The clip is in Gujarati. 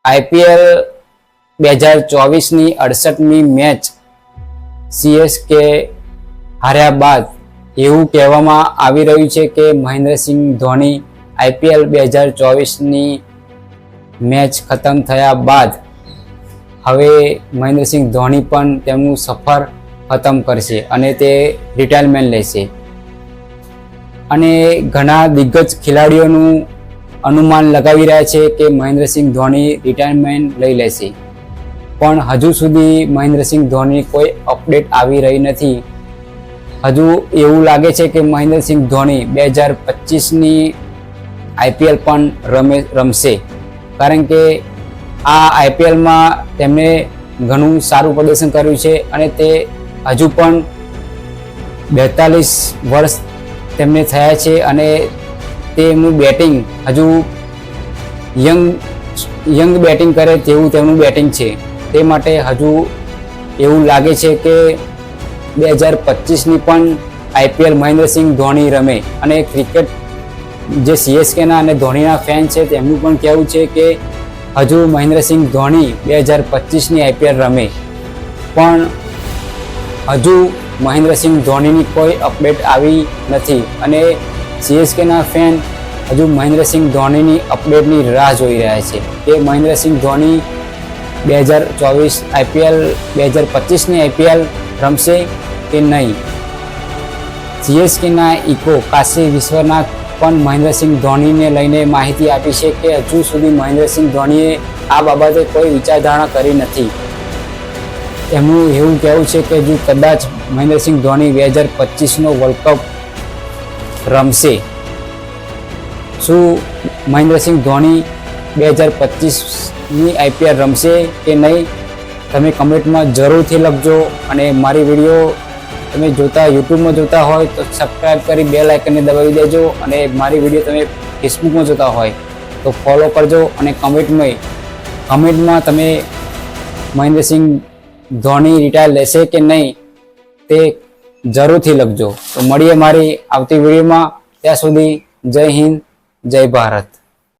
IPL 2024ની 68મી મેચ CSK હાર્યા બાદ એવું કહેવામાં આવી રહ્યું છે કે મહેન્દ્રસિંહ ધોની IPL 2024ની મેચ ખતમ થયા બાદ હવે મહેન્દ્રસિંહ ધોની પણ તેમનું સફર ખતમ કરશે અને તે રિટાયરમેન્ટ લેશે. અને ઘણા દિગ્ગજ ખેલાડીઓનું અનુમાન લગાવી રહ્યા છે કે મહેન્દ્રસિંહ ધોની રિટાયરમેન્ટ લઈ લેશે, પણ હજુ સુધી મહેન્દ્રસિંહ ધોની કોઈ અપડેટ આવી રહી નથી. હજુ એવું લાગે છે કે મહેન્દ્રસિંહ ધોની 2025ની IPL પણ રમશે, કારણ કે આ IPLમાં તેમણે ઘણું સારું પ્રદર્શન કર્યું છે અને તે હજુ પણ 42 વર્ષ તેમને થયા છે અને તેમનું બેટિંગ હજુ યંગ બેટિંગ કરે તેવું તેમનું બેટિંગ છે. તે માટે હજુ એવું લાગે છે કે 2025ની પણ IPL મહેન્દ્રસિંહ ધોની રમે. અને ક્રિકેટ જે CSKના અને ધોનીના ફેન છે તેમનું પણ કહેવું છે કે હજુ મહેન્દ્રસિંહ ધોની 2025ની IPL રમે, પણ હજુ મહેન્દ્રસિંહ ધોનીની કોઈ અપડેટ આવી નથી અને CSKના ફેન હજુ મહેન્દ્રસિંહ ધોનીની અપડેટની રાહ જોઈ રહ્યા છે કે મહેન્દ્રસિંહ ધોની 2025ની IPL રમશે કે નહીં. CSKના ઇકો કાશી વિશ્વનાથ પણ મહેન્દ્રસિંહ ધોનીને લઈને માહિતી આપી છે કે હજુ સુધી મહેન્દ્રસિંહ ધોનીએ આ બાબતે કોઈ વિચારધારણા કરી નથી. એમનું એવું કહેવું છે કે જો કદાચ મહેન્દ્રસિંહ ધોની 2025નો વર્લ્ડ કપ રમશે, શું મહેન્દ્રસિંહ ધોની 2025ની IPL રમશે કે નહીં, તમે કમેન્ટમાં જરૂરથી લખજો. અને મારી વિડીયો તમે યુટ્યુબમાં જોતા હોય તો સબસ્ક્રાઈબ કરી બેલ આઇકનને દબાવી દેજો, અને મારી વિડીયો તમે ફેસબુકમાં જોતા હોય તો ફોલો કરજો. અને કમેન્ટમાં તમે મહેન્દ્રસિંહ ધોની રિટાયર લેશે કે નહીં તે જરૂરથી લખજો. તો મળીએ મારી આવતી વિડીયોમાં. ત્યાં સુધી જય હિન્દ, જય ભારત.